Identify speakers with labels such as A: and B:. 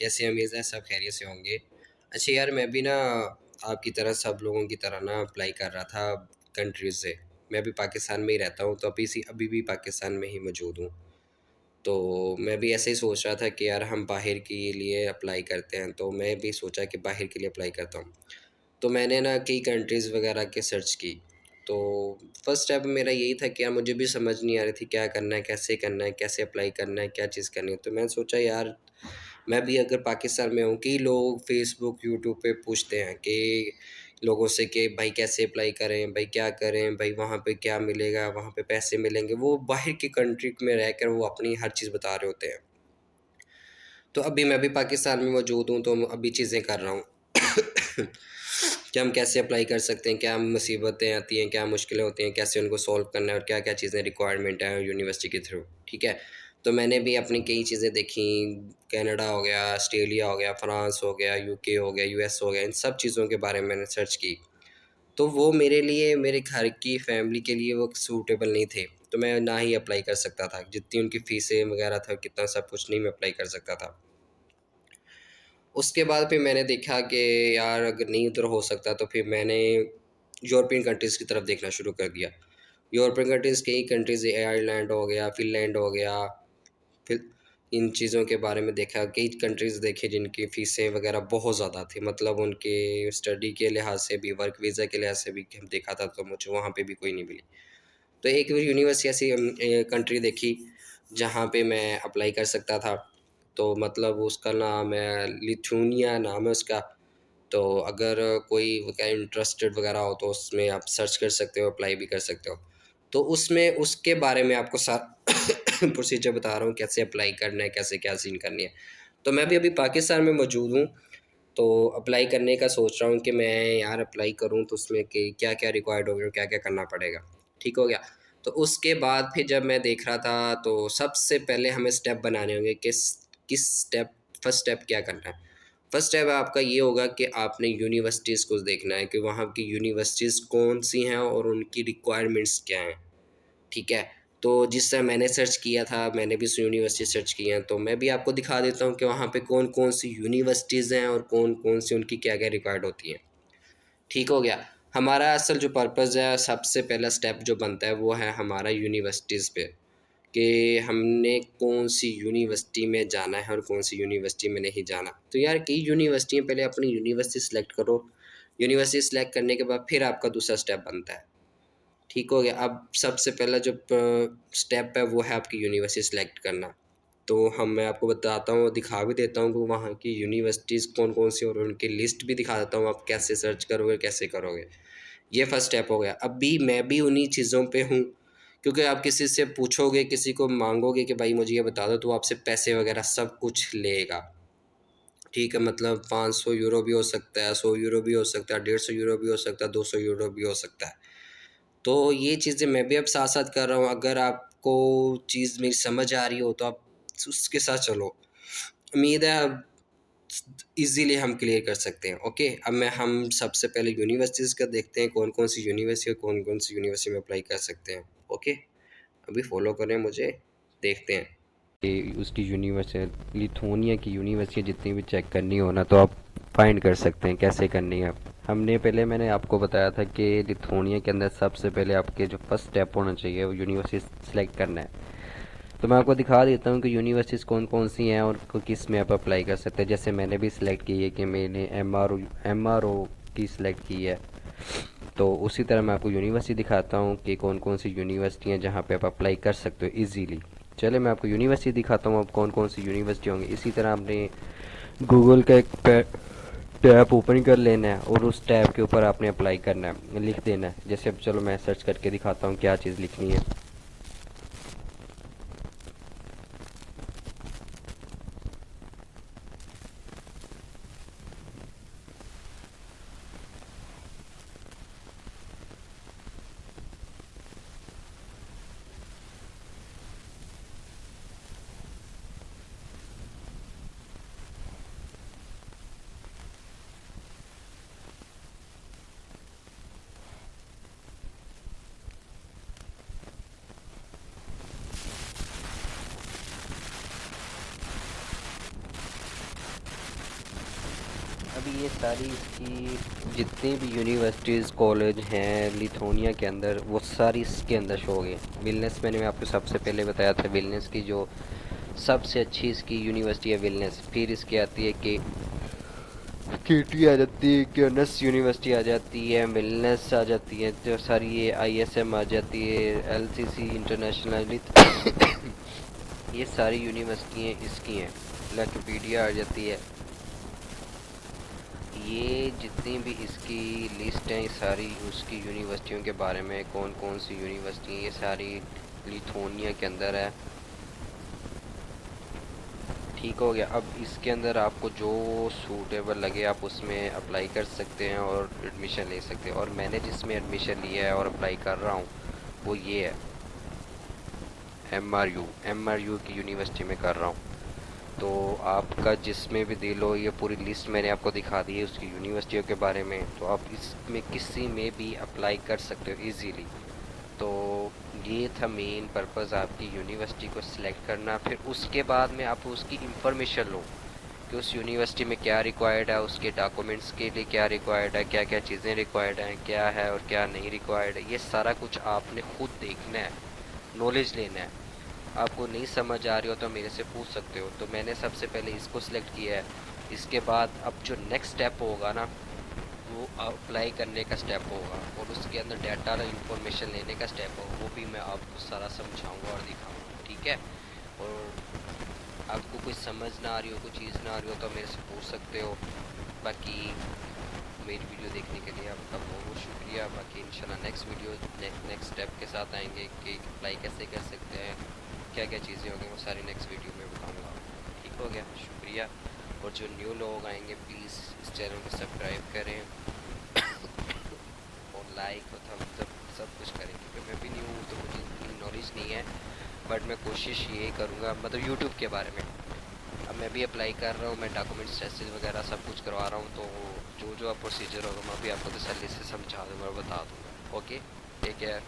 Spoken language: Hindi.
A: कैसे अमीज़ हैं? सब खैरियत से होंगे। अच्छा यार, मैं भी ना आपकी तरह सब लोगों की तरह ना अप्लाई कर रहा था कंट्रीज़ से। मैं भी पाकिस्तान में ही रहता हूँ, तो अभी भी पाकिस्तान में ही मौजूद हूँ। तो मैं भी ऐसे ही सोच रहा था कि यार हम बाहर के लिए अप्लाई करते हैं, तो मैं भी सोचा कि बाहर के लिए अप्लाई करता हूँ। तो मैंने ना कई कंट्रीज़ वगैरह के सर्च की। तो फर्स्ट स्टेप मेरा यही था कि यार मुझे भी समझ नहीं आ रही थी क्या करना है, कैसे अप्लाई करना है, क्या चीज़ करनी है। तो मैंने सोचा यार मैं भी अगर पाकिस्तान में हूँ, कई लोग फ़ेसबुक, यूट्यूब पे पूछते हैं कि लोगों से कि भाई कैसे अप्लाई करें, भाई क्या करें, भाई वहाँ पे क्या मिलेगा, वहाँ पे पैसे मिलेंगे। वो बाहर की कंट्री में रहकर वो अपनी हर चीज़ बता रहे होते हैं। तो अभी मैं भी पाकिस्तान में मौजूद हूँ, तो अभी चीज़ें कर रहा हूँ कि हम कैसे अप्लाई कर सकते हैं, क्या मुसीबतें आती हैं, क्या मुश्किलें होती हैं, कैसे उनको सॉल्व करना है और क्या-क्या चीज़ें रिक्वायरमेंट है यूनिवर्सिटी के थ्रू, ठीक है? तो मैंने भी अपनी कई चीज़ें देखी, कनाडा हो गया, ऑस्ट्रेलिया हो गया, फ्रांस हो गया, यूके हो गया, यूएस हो गया, इन सब चीज़ों के बारे में मैंने सर्च की। तो वो मेरे लिए, मेरे घर की फैमिली के लिए वो सूटेबल नहीं थे, तो मैं ना ही अप्लाई कर सकता था। जितनी उनकी फ़ीसें वगैरह था, कितना सब कुछ नहीं मैं अप्लाई कर सकता था। उसके बाद फिर मैंने देखा कि यार अगर नहीं उधर हो सकता, तो फिर मैंने यूरोपियन कंट्रीज़ की तरफ देखना शुरू कर दिया। यूरोपियन कंट्रीज़ कई कंट्रीज़, आयरलैंड हो गया, फ़िनलैंड हो गया, फिर इन चीज़ों के बारे में देखा। कई कंट्रीज़ देखी जिनकी फ़ीसें वगैरह बहुत ज़्यादा थी, मतलब उनके स्टडी के लिहाज से भी, वर्क वीज़ा के लिहाज से भी हम देखा था, तो मुझे वहाँ पे भी कोई नहीं मिली। तो एक यूनिवर्सिटी ऐसी कंट्री देखी जहाँ पे मैं अप्लाई कर सकता था। तो मतलब उसका नाम है लिथुनिया, नाम है उसका। तो अगर कोई वगैरह इंटरेस्टेड वगैरह हो तो उसमें आप सर्च कर सकते हो, अप्लाई भी कर सकते हो। तो उसमें उसके बारे में आपको प्रोसीजर बता रहा हूँ, कैसे अप्लाई करना है, कैसे क्या सीन करनी है। तो मैं भी अभी पाकिस्तान में मौजूद हूँ, तो अप्लाई करने का सोच रहा हूँ कि मैं यार अप्लाई करूँ तो उसमें कि क्या-क्या रिक्वायर्ड होगा और क्या-क्या करना पड़ेगा। ठीक हो गया? तो उसके बाद फिर जब मैं देख रहा था, तो सबसे पहले हमें स्टेप बनाने होंगे, किस स्टेप, फर्स्ट स्टेप क्या करना है। फर्स्ट स्टेप आपका ये होगा कि आपने यूनिवर्सिटीज़ को देखना है कि वहाँ की यूनिवर्सिटीज़ कौन-सी हैं और उनकी रिक्वायरमेंट्स क्या हैं, ठीक है? तो जिस तरह मैंने सर्च किया था, मैंने भी यूनिवर्सिटी सर्च की हैं, तो मैं भी आपको दिखा देता हूँ कि वहाँ पे कौन-कौन सी यूनिवर्सिटीज़ हैं और कौन-कौन सी उनकी क्या-क्या रिक्वायर्ड होती हैं। ठीक हो गया? हमारा असल जो पर्पज़ है, सबसे पहला स्टेप जो बनता है, वो है हमारा यूनिवर्सिटीज़ पे, कि हमने कौन-सी यूनिवर्सिटी में जाना है और कौन-सी यूनिवर्सिटी में नहीं जाना। तो यार कई यूनिवर्सिटी हैं, पहले अपनी यूनिवर्सिटी सेलेक्ट करो। यूनिवर्सिटी सेलेक्ट करने के बाद फिर आपका दूसरा स्टेप बनता है। ठीक हो गया? अब सबसे पहला जो स्टेप है वो है आपकी यूनिवर्सिटी सेलेक्ट करना। तो मैं आपको बताता हूँ, दिखा भी देता हूँ कि वहाँ की यूनिवर्सिटीज़ कौन-कौन सी और उनकी लिस्ट भी दिखा देता हूँ, आप कैसे सर्च करोगे, कैसे करोगे। ये फर्स्ट स्टेप हो गया। अभी मैं भी उन्हीं चीज़ों पे हूँ, क्योंकि आप किसी से पूछोगे, किसी को माँगोगे कि भाई मुझे ये बता दो, तो वो आपसे पैसे वग़ैरह सब कुछ लेगा। ठीक है? मतलब 500 यूरो भी हो सकता है, 100 यूरो भी हो सकता है, 150 यूरो भी हो सकता है, 200 यूरो भी हो सकता है। तो ये चीज़ें मैं भी अब साथ-साथ कर रहा हूँ। अगर आपको चीज़ मेरी समझ आ रही हो तो आप उसके साथ चलो। उम्मीद है अब ईज़िली हम क्लियर कर सकते हैं। ओके? अब हम सबसे पहले यूनिवर्सिटीज़ का देखते हैं, कौन-कौन सी यूनिवर्सिटी और कौन-कौन सी यूनिवर्सिटी में अप्लाई कर सकते हैं। ओके? अभी फ़ॉलो करें मुझे, देखते हैं। कि उसकी यूनिवर्सिटी, लिथुआनिया की यूनिवर्सिटी जितनी भी चेक करनी हो ना, तो आप फाइंड कर सकते हैं कैसे करनी है। मैंने आपको बताया था कि लिथुआनिया के अंदर सबसे पहले आपके जो फर्स्ट स्टेप होना चाहिए वो यूनिवर्सिटी सेलेक्ट करना है। तो मैं आपको दिखा देता हूँ कि यूनिवर्सिटीज़ कौन कौन सी हैं और किस में आप अप्लाई कर सकते हैं। जैसे मैंने भी सिलेक्ट की है कि मैंने एम आर ओ की सिलेक्ट की है। तो उसी तरह मैं आपको यूनिवर्सिटी दिखाता हूँ कि कौन कौन सी यूनिवर्सिटी हैं जहाँ पे आप अप्लाई कर सकते हो इजीली। चले मैं आपको यूनिवर्सिटी दिखाता हूँ, अब कौन कौन सी यूनिवर्सिटी होंगी। इसी तरह आपने गूगल का एक टैब ओपन कर लेना है और उस टैब के ऊपर आपने अप्लाई करना है, लिख देना है। जैसे अब चलो मैं सर्च करके दिखाता हूँ क्या चीज़ लिखनी है।
B: अभी ये सारी इसकी जितनी भी यूनिवर्सिटीज़ कॉलेज हैं लिथुआनिया के अंदर, वो सारी इसके अंदर शो हो गई। विलनेस मैंने मैं आपको सबसे पहले बताया था, विलनेस की जो सबसे अच्छी इसकी यूनिवर्सिटी है विलनेस। फिर इसकी आती है कि केटी आ जाती है, क्योनस यूनिवर्सिटी आ जाती है, मिलनेस आ जाती है, तो सारी ये आईएसएम आ जाती है, एलसीसी इंटरनेशनल ये सारी यूनिवर्सिटी इसकी हैं। लैकिपीडिया आ जाती है। ये जितनी भी इसकी लिस्ट है, ये सारी उसकी यूनिवर्सिटियों के बारे में, कौन कौन सी यूनिवर्सिटी, ये सारी लिथुआनिया के अंदर है। ठीक हो गया। अब इसके अंदर आपको जो सूटेबल लगे आप उसमें अप्लाई कर सकते हैं और एडमिशन ले सकते हैं। और मैंने जिसमें एडमिशन लिया है और अप्लाई कर रहा हूँ वो ये है, एमआरयू की यूनिवर्सिटी में कर रहा हूँ। तो आपका जिसमें भी दिल हो, ये पूरी लिस्ट मैंने आपको दिखा दी है उसकी यूनिवर्सिटियों के बारे में, तो आप इसमें किसी में भी अप्लाई कर सकते हो इजीली। तो ये था मेन पर्पज़, आपकी यूनिवर्सिटी को सिलेक्ट करना। फिर उसके बाद में आप उसकी इंफॉर्मेशन लो कि उस यूनिवर्सिटी में क्या रिक्वायर्ड है, उसके डॉक्यूमेंट्स के लिए क्या रिक्वायर्ड है, क्या क्या चीज़ें रिक्वायर्ड हैं, क्या है और क्या नहीं रिक्वायर्ड है। ये सारा कुछ आपने खुद देखना है, नॉलेज लेना है। आपको नहीं समझ आ रही हो तो मेरे से पूछ सकते हो। तो मैंने सबसे पहले इसको सिलेक्ट किया है। इसके बाद अब जो नेक्स्ट स्टेप होगा ना, वो अप्लाई करने का स्टेप होगा और उसके अंदर डाटा इंफॉर्मेशन लेने का स्टेप होगा। वो भी मैं आपको सारा समझाऊंगा और दिखाऊंगा, ठीक है। और आपको कुछ समझ ना आ रही हो, कोई चीज़ ना आ रही हो तो मेरे से पूछ सकते हो। बाकी मेरी वीडियो देखने के लिए आपका बहुत बहुत शुक्रिया। बाकी इंशाल्लाह नेक्स्ट वीडियो नेक्स्ट स्टेप के साथ आएंगे कि अप्लाई कैसे कर सकते हैं, क्या क्या चीज़ें होंगी, वो सारी नेक्स्ट वीडियो में बताऊँगा। ठीक हो गया, शुक्रिया। और जो न्यू लोग आएंगे प्लीज़ इस चैनल को सब्सक्राइब करें और लाइक और थम्स अप सब कुछ करें, क्योंकि मैं भी न्यू हूँ तो मुझे इतनी नॉलेज नहीं है। बट मैं कोशिश यही करूँगा, मतलब यूट्यूब के बारे में। अब मैं भी अप्लाई कर रहा हूँ, मैं डॉक्यूमेंट्स टेस्ट वगैरह सब कुछ करवा रहा हूँ, तो जो जो आप प्रोसीजर होगा मैं भी आपको तसल्ली से समझा दूँगा और बता दूँगा। Okay, take care.